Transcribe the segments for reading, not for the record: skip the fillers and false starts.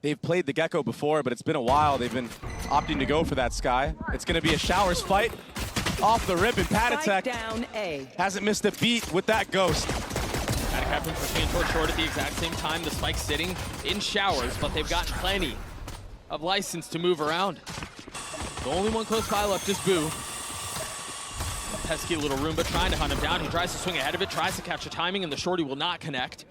They've played the Gecko before, but it's been a while. They've been opting to go for that Sky. It's going to be a Showers fight. Off the rip, and Patatech down A. hasn't missed a beat with that Ghost. Captain pushing towards short at the exact same time. The Spike's sitting in Showers, but they've gotten plenty of license to move around. The only one close by left is Boo. Pesky little Roomba trying to hunt him down. He tries to swing ahead of it, tries to catch the timing, and the shorty will not connect.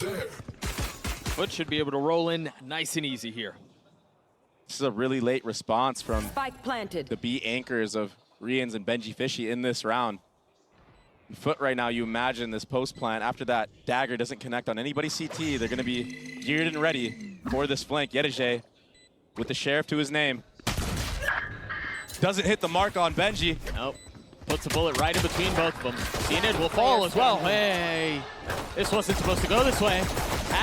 FUT should be able to roll in nice and easy here. This is a really late response from Spike planted. the B anchors of Rians and Benji Fishy in this round. In FUT right now, you imagine this post plant. After that dagger doesn't connect on anybody's CT, they're going to be geared and ready for this flank. Yedije with the Sheriff to his name. Doesn't hit the mark on Benji. Nope. Puts a bullet right in between both of them. Zenid will fall as well. Hey, this wasn't supposed to go this way.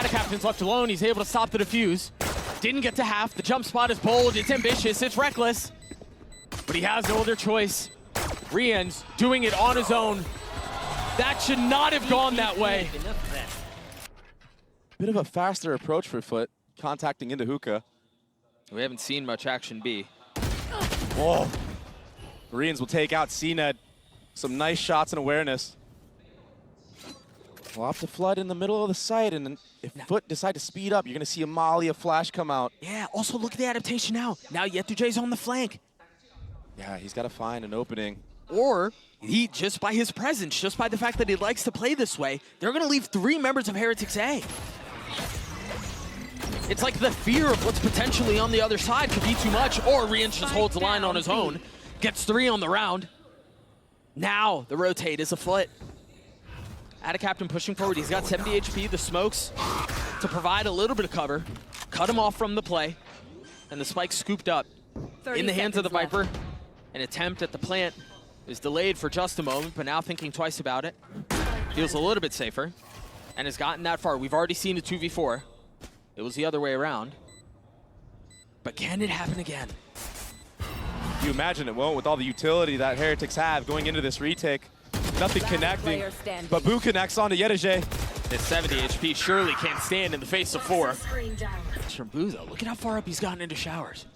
Captain's left alone. He's able to stop the defuse. Didn't get to half. The jump spot is bold. It's ambitious. It's reckless. But he has no other choice. Rian's doing it on his own. That should not have gone that way. Bit of a faster approach for FUT, contacting into hookah. We haven't seen much action B. Whoa. Koreans will take out CNED. Some nice shots and awareness. We'll have to flood in the middle of the site, and if FUT decide to speed up, you're going to see a molly, a flash come out. Yeah, also look at the adaptation now. Now Yetujay's on the flank. Yeah, he's got to find an opening. Or he, just by his presence, just by the fact that he likes to play this way, they're going to leave 3 members of Heretics A. It's like the fear of what's potentially on the other side could be too much, or Rians just holds the line on his own, gets 3 on the round. Now the rotate is afoot. Captain pushing forward. He's got 70 HP. The smokes to provide a little bit of cover. Cut him off from the play. And the Spike scooped up in the hands of the Viper. An attempt at the plant is delayed for just a moment, but now thinking twice about it. Feels a little bit safer and has gotten that far. We've already seen a 2v4. It was the other way around. But can it happen again? You imagine it won't with all the utility that Heretics have going into this retake. Nothing connecting, but Boo connects onto Yedije. This 70 HP surely can't stand in the face of 4. From Boo, though, look at how far up he's gotten into Showers.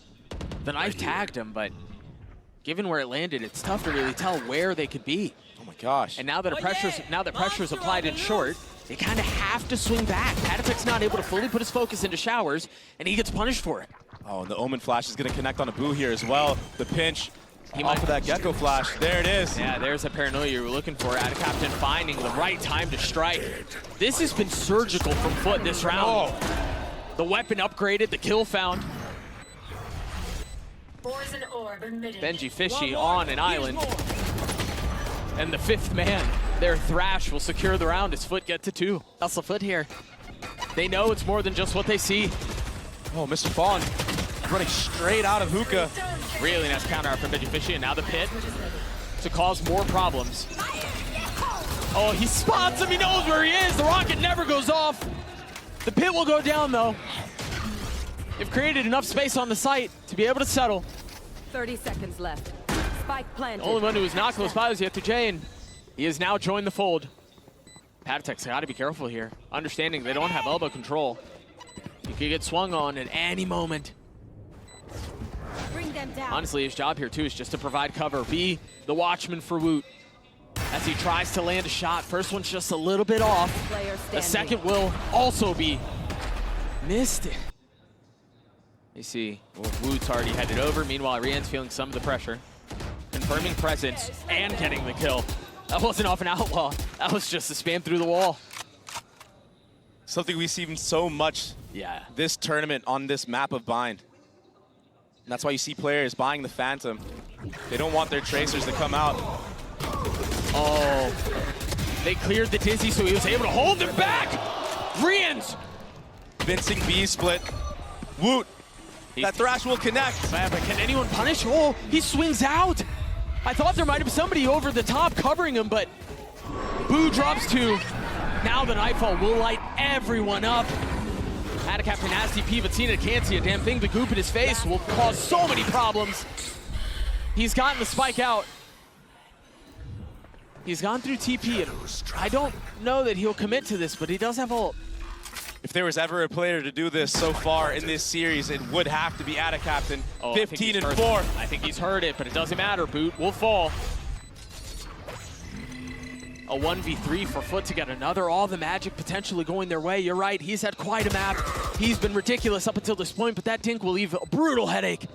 The knife tagged him, but given where it landed, it's tough to really tell where they could be. Oh my gosh. And now that pressure's applied in short, they kind of have to swing back. Patatech's not able to fully put his focus into Showers, and he gets punished for it. Oh, and the Omen flash is going to connect on a Boo here as well. The pinch off of that Gecko flash. There it is. Yeah, there's a paranoia you were looking for. Captain finding the right time to strike. This has been surgical from FUT this round. Oh. The weapon upgraded, the kill found. Benji Fishy on an island. And the 5th man, their Thrash, will secure the round as FUT get to 2. That's the FUT here. They know it's more than just what they see. Oh, Mr. Fawn running straight out of hookah. Really nice counter out from Benji Fishy, and now the pit to cause more problems. Oh, he spots him, he knows where he is. The rocket never goes off. The pit will go down, though. They've created enough space on the site to be able to settle. 30 seconds left. Spike planted. The only one who was not close by was Yetujay, and he has now joined the fold. Patatech's got to be careful here, understanding they don't have elbow control. He could get swung on at any moment. Bring them down. Honestly, his job here, too, is just to provide cover, be the watchman for Woot. As he tries to land a shot, first one's just a little bit off. The second will also be missed. You see, Woot's already headed over. Meanwhile, Rian's feeling some of the pressure. Confirming presence and getting the kill. That wasn't off an outlaw. That was just a spam through the wall. Something we've seen so much this tournament on this map of Bind. And that's why you see players buying the Phantom. They don't want their tracers to come out. Oh, they cleared the Dizzy, so he was able to hold them back. Rians! Vincing B split. Woot. That Thrash will connect. But can anyone punish? Oh, he swings out. I thought there might have been somebody over the top covering him, but Boo drops 2. Now the Nightfall will light everyone up. Captain has TP, but Cena can't see a damn thing. The goop in his face will cause so many problems. He's gotten the Spike out. He's gone through TP, and I don't know that he'll commit to this, but he does have ult. If there was ever a player to do this so far in this series, it would have to be Adacaptain. 15 and 4. I think he's heard it, but it doesn't matter. Boot will fall. A 1v3 for FUT to get another. All the magic potentially going their way. You're right, he's had quite a map. He's been ridiculous up until this point, but that dink will leave a brutal headache.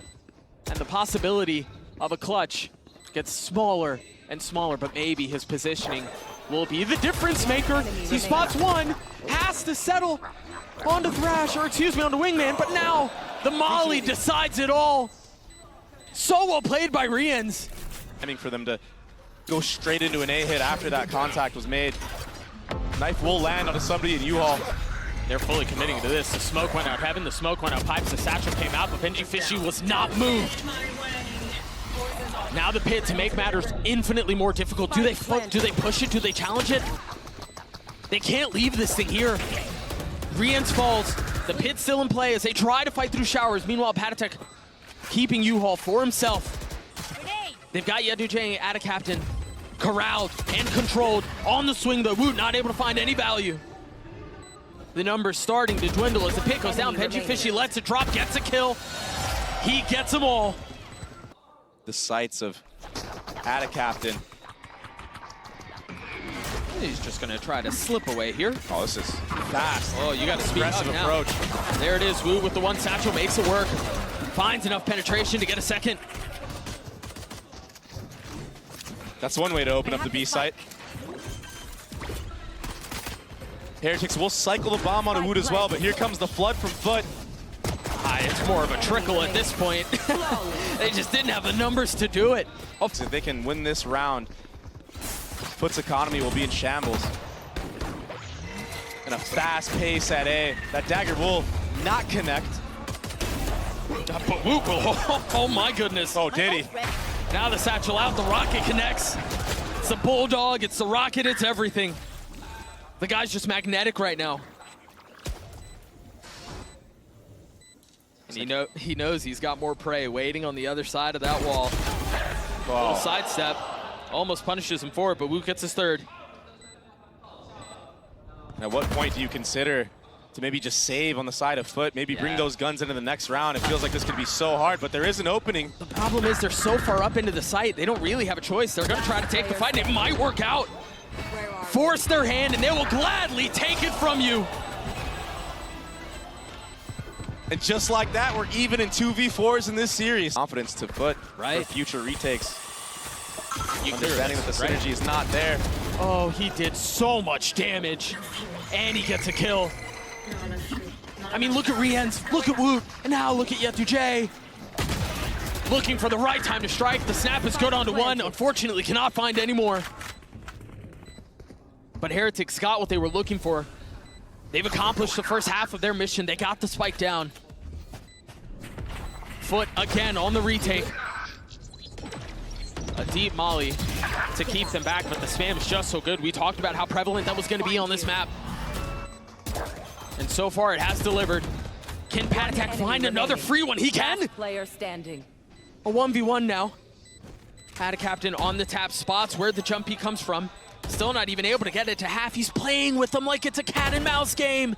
And the possibility of a clutch gets smaller and smaller, but maybe his positioning will be the difference maker. He spots one, has to settle onto Thrash, or excuse me, onto Wingman, but now the Molly decides it all. So well played by Rians. Aiming for them to go straight into an A hit after that contact was made. Knife will land onto somebody in U-Haul. They're fully committing to this. The smoke went out heaven, the smoke went out pipes, the satchel came out, but Benji Fishy was not moved. Now the pit, to make matters infinitely more difficult. Do they push it? Do they challenge it? They can't leave this thing here. Rians falls. The pit's still in play as they try to fight through showers. Meanwhile, Patatek keeping U-Haul for himself. They've got Yedujay at a captain, corralled and controlled on the swing, though. Woot not able to find any value. The numbers starting to dwindle as the pit goes down. Benji Fishy lets it drop, gets a kill. He gets them all. The sights of Adacaptain. He's just gonna try to slip away here. Oh, this is fast. Oh, you got to speed up Aggressive now. approach. There it is. Woot with the one satchel makes it work. Finds enough penetration to get a second. That's one way to open up the B site. Heretics will cycle the bomb on Woot as well, but here comes the flood from FUT. It's more of a trickle at this point. They just didn't have the numbers to do it. If they can win this round, FUT's economy will be in shambles. And a fast pace at A. That dagger will not connect. But Woot will, oh my goodness. Oh, did he? Now the satchel out, the rocket connects. It's the bulldog, it's the rocket, it's everything. The guy's just magnetic right now. And he knows he's got more prey waiting on the other side of that wall. Wow. Little sidestep, almost punishes him for it, but Woot gets his third. At what point do you consider to maybe just save on the side of FUT, maybe bring those guns into the next round? It feels like this could be so hard, but there is an opening. The problem is they're so far up into the site, they don't really have a choice. They're gonna try to take the fight, and it might work out. Force their hand, and they will gladly take it from you. And just like that, we're even in 2v4s in this series. Confidence to FUT Right. for future retakes. You Understanding that the synergy is not there. Oh, he did so much damage, and he gets a kill. I mean, look at Rians, look at Woot, and now look at Yedujay. Looking for the right time to strike. The snap is good onto one. Unfortunately, cannot find any more. But Heretics got what they were looking for. They've accomplished the first half of their mission. They got the spike down. FUT again on the retake. A deep molly to keep them back, but the spam is just so good. We talked about how prevalent that was going to be on this map. And so far, it has delivered. Can Patatek find another free one? He can! Player standing. A 1v1 now. Adacaptain on the tap, spots where the jump he comes from. Still not even able to get it to half. He's playing with them like it's a cat and mouse game.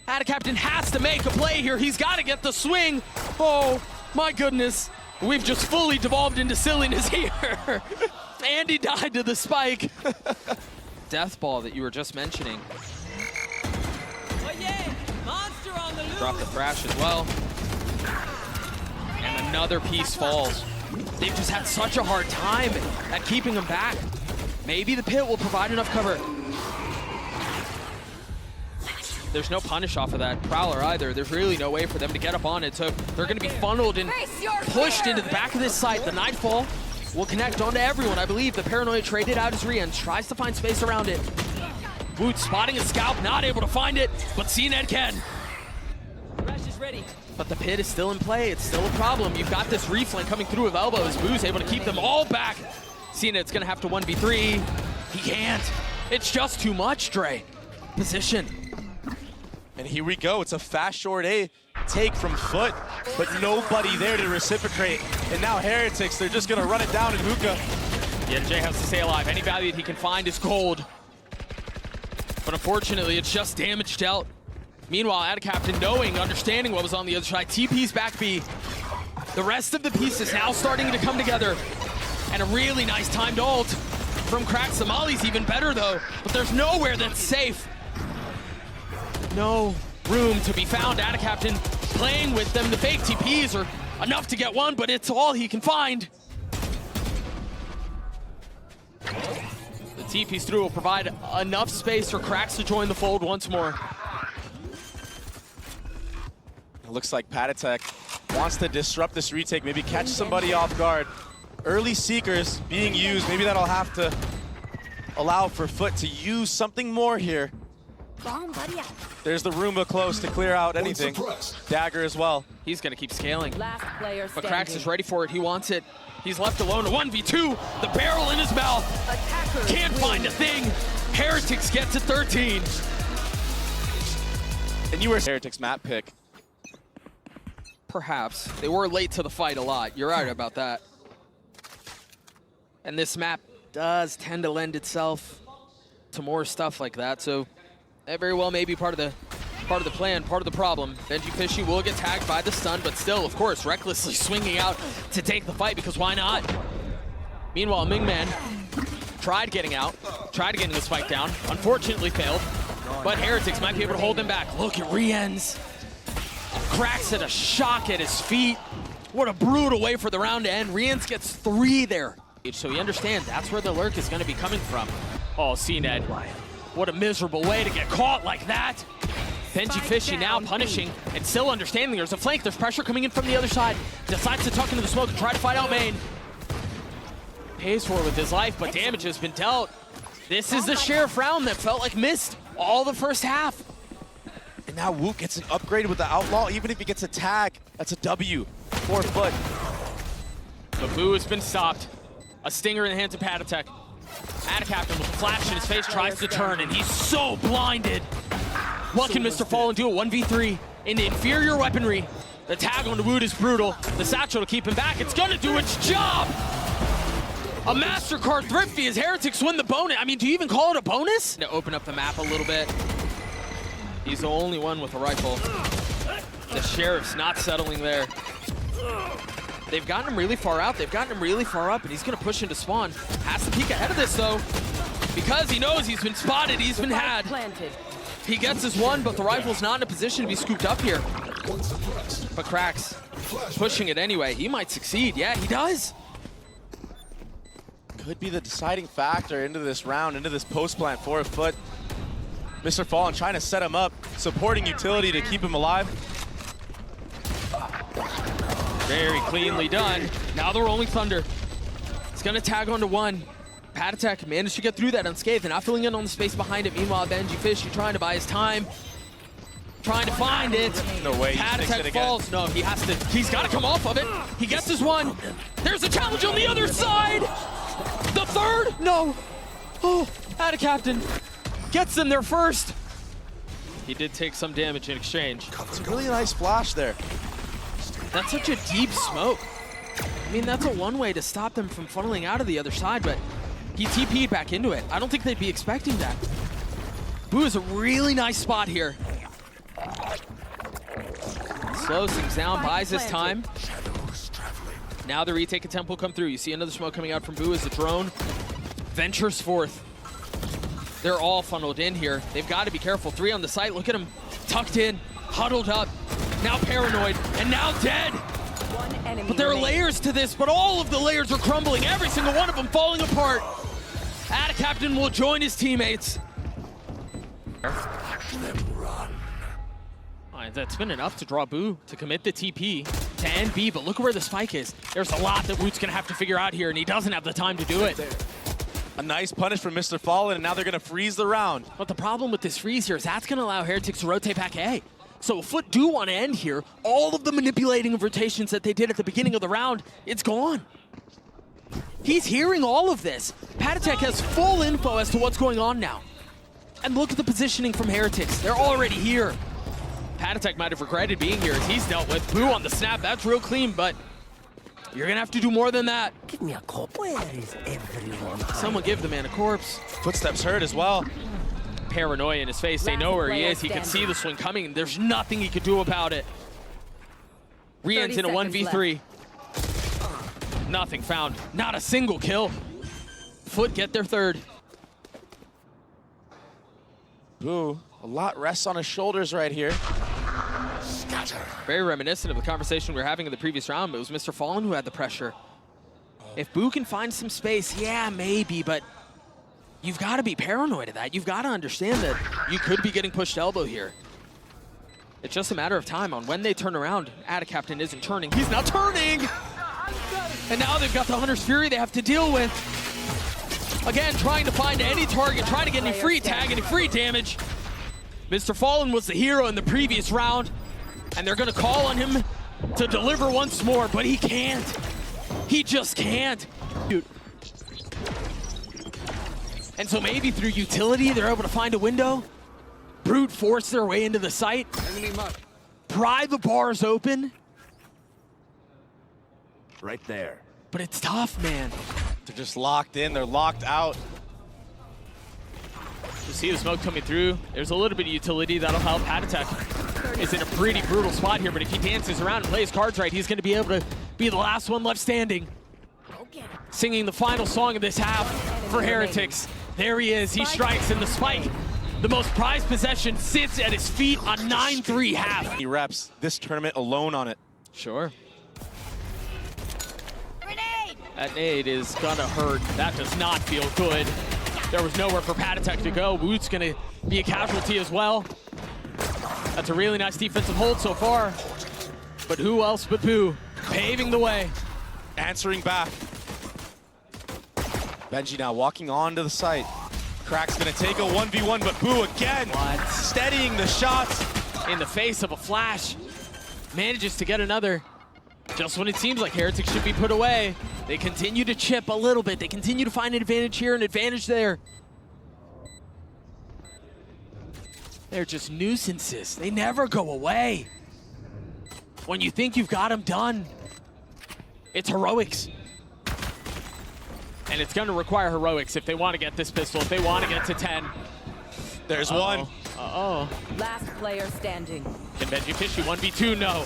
Adacaptain has to make a play here. He's got to get the swing. Oh, my goodness. We've just fully devolved into silliness here. And he died to the spike. Death ball that you were just mentioning. Oh yeah, monster on the loose. Drop the thrash as well. And another piece falls. They've just had such a hard time at keeping him back. Maybe the pit will provide enough cover. There's no punish off of that Prowler either. There's really no way for them to get up on it, so they're going to be funneled and pushed into the back of this site. The Nightfall will connect onto everyone, I believe. The Paranoid traded out his Rians, tries to find space around it. Woot spotting a scalp, not able to find it, but CNED can. Rush is ready. But the pit is still in play. It's still a problem. You've got this reflank coming through with elbows. Boo's able to keep them all back. CNED's going to have to 1v3. He can't. It's just too much, Dre. Position. And here we go. It's a fast short A take from FUT, but nobody there to reciprocate. And now Heretics, they're just going to run it down in hookah. Yeah, Jay has to stay alive. Any value that he can find is gold. But unfortunately, it's just damage dealt. Meanwhile, Adacaptain, knowing, understanding what was on the other side, TP's back B. The rest of the pieces now starting to come together. And a really nice timed ult from Crack. Somali's even better though, but there's nowhere that's safe. No room to be found. Adacaptain playing with them. The fake TPs are enough to get one, but it's all he can find. The TPs through will provide enough space for Cracks to join the fold once more. It looks like Patatek wants to disrupt this retake, maybe catch somebody off guard. Early Seekers being used, maybe that'll have to allow for FUT to use something more here. There's the Roomba close to clear out anything. Dagger as well. He's gonna keep scaling. Last player But Cracks is ready for it, he wants it. He's left alone, a 1v2, the barrel in his mouth. Can't find a thing. Heretics gets to 13. And you were Heretics map pick. Perhaps. They were late to the fight a lot. You're right about that. And this map does tend to lend itself to more stuff like that, so that very well may be part of the plan, part of the problem. Benji Fishy will get tagged by the stun, but still, of course, recklessly swinging out to take the fight, because why not? Meanwhile, Mingman tried getting out, tried getting the spike down, unfortunately failed, but Heretics might be able to hold him back. Look at Rien's. Cracks at a shock at his feet. What a brutal way for the round to end. Rien's gets 3 there. So he understands that's where the lurk is going to be coming from. Oh, CNED. What a miserable way to get caught like that. Benji Fishy now punishing and still understanding there's a flank. There's pressure coming in from the other side. Decides to tuck into the smoke and try to fight out main. Pays for it with his life, but damage has been dealt. This is the Sheriff round that felt like missed all the first half. And now Woot gets an upgrade with the Outlaw. Even if he gets a tag, that's a W for FUT. But Boo has been stopped. A stinger in the hands of Patatek. Adacaptain with a flash in his face tries to turn, and he's so blinded. What can Mr. Fallen do? A 1v3 in inferior weaponry. The tag on the Woot is brutal. The satchel to keep him back. It's gonna do its job. A MasterCard Thrifty as Heretics win the bonus. I mean, do you even call it a bonus? To open up the map a little bit. He's the only one with a rifle. The Sheriff's not settling there. They've gotten him really far out. They've gotten him really far up, and he's gonna push into spawn. Has to peek ahead of this though, because he knows he's been spotted, he's been had. He gets his one, but the rifle's not in a position to be scooped up here. But Cracks pushing it anyway. He might succeed. Yeah, he does. Could be the deciding factor into this round, into this post plant for FUT. Mr. Fallen trying to set him up, supporting utility to keep him alive. Very cleanly done. Now the Rolling Thunder. It's gonna tag onto 1. Patatek managed to get through that unscathed and not filling in on the space behind it. Meanwhile, Benji Fishy trying to buy his time. Trying to find it. No way, Patatek falls. No, he has to, he's gotta come off of it. He gets his one. There's a challenge on the other side. The third, no. Oh, Adacaptain gets them there first. He did take some damage in exchange. It's a really nice flash there. That's such a deep smoke. I mean, that's a one way to stop them from funneling out of the other side, but he TP'd back into it. I don't think they'd be expecting that. Boo is a really nice spot here. Slows things down, buys his time. Now the retake attempt will come through. You see another smoke coming out from Boo as the drone ventures forth. They're all funneled in here. They've got to be careful. 3 on the site. Look at him tucked in, huddled up. Now paranoid, and now dead. But there are layers to this, but all of the layers are crumbling. Every single one of them falling apart. Adacaptain will join his teammates. That's been enough to draw Boo to commit the TP to end B, but look where the spike is. There's a lot that Woot's gonna have to figure out here, and he doesn't have the time to do it. A nice punish from Mr. Fallen, and now they're gonna freeze the round. But the problem with this freeze here is that's gonna allow Heretics to rotate back A. So if FUT do want to end here, all of the manipulating of rotations that they did at the beginning of the round, it's gone. He's hearing all of this. Patatek has full info as to what's going on now. And look at the positioning from Heretics. They're already here. Patatek might have regretted being here as he's dealt with. Boo on the snap, that's real clean, but you're gonna have to do more than that. Give me a corpse. Where is everyone? Someone give the man a corpse. Footsteps heard as well. paranoia in his face. They know where he is. He can see the swing coming. There's nothing he could do about it. Rian's in a 1v3. Nothing found. Not a single kill. FUT get their third. Boo, a lot rests on his shoulders right here. Very reminiscent of the conversation we were having in the previous round, but it was Mr. Fallen who had the pressure. If Boo can find some space, yeah, maybe, but you've got to be paranoid of that. You've got to understand that you could be getting pushed elbow here. It's just a matter of time on when they turn around. Captain isn't turning. He's not turning! And now they've got the Hunter's Fury they have to deal with. Again, trying to find any target, trying to get any free tag, any free damage. Mr. Fallen was the hero in the previous round, and they're going to call on him to deliver once more, but he can't. He just can't. Dude. And so maybe through utility, they're able to find a window, brute force their way into the site, pry the bars open. Right there. But it's tough, man. They're just locked in, they're locked out. You see the smoke coming through. There's a little bit of utility that'll help. Heretics is in a pretty brutal spot here, but if he dances around and plays cards right, he's going to be able to be the last one left standing. Singing the final song of this half for Heretics. There he is, he strikes, and the spike, the most prized possession, sits at his feet on 9-3 half. He reps this tournament alone on it. Sure. That nade is gonna hurt. That does not feel good. There was nowhere for Heretics to go. Woot's gonna be a casualty as well. That's a really nice defensive hold so far. But who else but Boo, paving the way. Answering back. Benji now walking onto the site. Crack's gonna take a 1v1, but Boo again, steadying the shots. In the face of a flash, manages to get another. Just when it seems like Heretics should be put away, they continue to chip a little bit. They continue to find an advantage here, an advantage there. They're just nuisances. They never go away. When you think you've got them done, it's heroics. And it's going to require heroics if they want to get this pistol, if they want to get to 10. There's one. Uh-oh. Last player standing. Can Benji Fishy 1v2? No.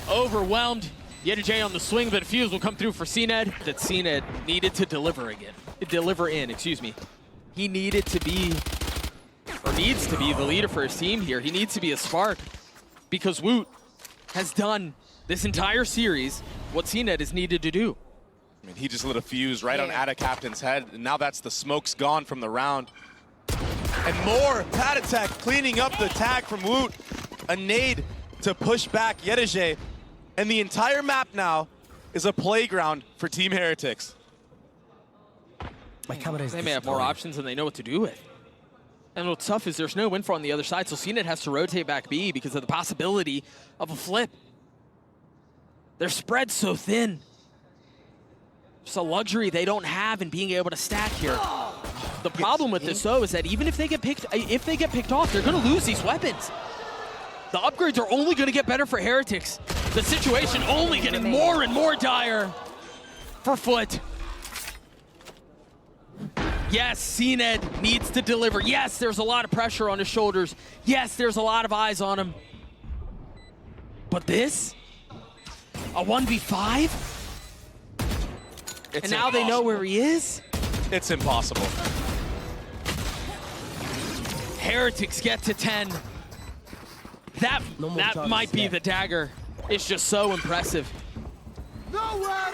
Overwhelmed. Yedijay on the swing, but a fuse will come through for CNED. That CNED needed to deliver in, excuse me. He needed to be, or needs to be, the leader for his team here. He needs to be a spark, because Woot has done this entire series what CNED is needed to do. I mean, he just lit a fuse right on Captain's head, and now that's the smoke's gone from the round. And more, Patatek cleaning up the tag from Woot. A nade to push back Yedijay. And the entire map now is a playground for Team Heretics. They may have more options than they know what to do with. And what's tough is there's no info on the other side, so CNED has to rotate back B because of the possibility of a flip. They're spread so thin. It's a luxury they don't have in being able to stack here. The problem with this, though, is that even if they get picked off, they're going to lose these weapons. The upgrades are only going to get better for Heretics. The situation only getting more and more dire for FUT. Yes, CNED needs to deliver. Yes, there's a lot of pressure on his shoulders. Yes, there's a lot of eyes on him. But this? A 1v5? And now they know where he is? It's impossible. Heretics get to 10. That might be the dagger. It's just so impressive.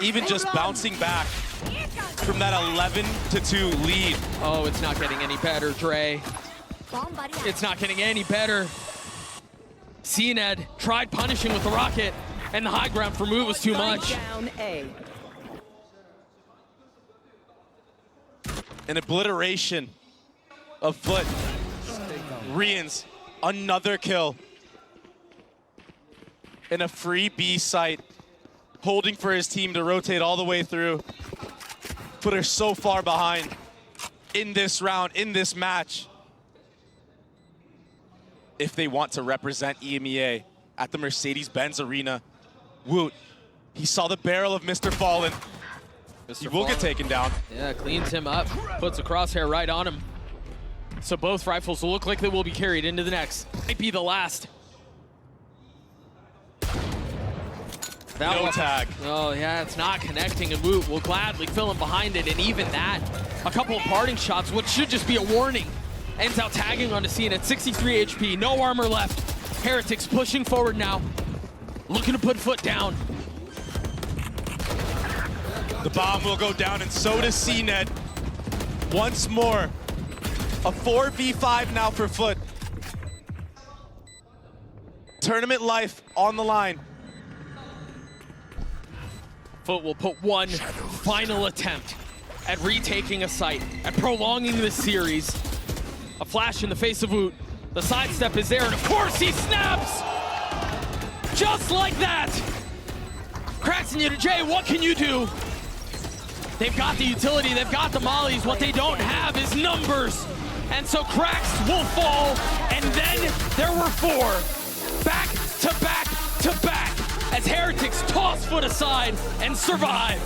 Even just bouncing back from that 11-2 lead. Oh, it's not getting any better, Dre. It's not getting any better. CNED tried punishing with the rocket, and the high ground for Moot was too much. An obliteration of FUT. Rian's another kill. In a free B site, holding for his team to rotate all the way through. FUT are so far behind in this round, in this match. If they want to represent EMEA at the Mercedes-Benz Arena, Woot, he saw the barrel of Mr. Fallen. He will get taken down. Yeah, cleans him up, puts a crosshair right on him. So both rifles will look like they will be carried into the next. Might be the last. No tag. Oh yeah, it's not connecting, and Woot will gladly fill in behind it, and even that, a couple of parting shots, what should just be a warning, ends out tagging onto Scene at 63 HP, no armor left. Heretics pushing forward now, looking to put foot down. The bomb will go down, and so does CNET. Once more, a 4v5 now for FUT. Tournament life on the line. FUT will put one final attempt at retaking a site, at prolonging this series. A flash in the face of Woot. The sidestep is there, and of course he snaps! Just like that! Cracks and Jay, what can you do? They've got the utility, they've got the mollies. What they don't have is numbers. And so Cracks will fall, and then there were 4. Back to back to back, as Heretics toss FUT aside and survive.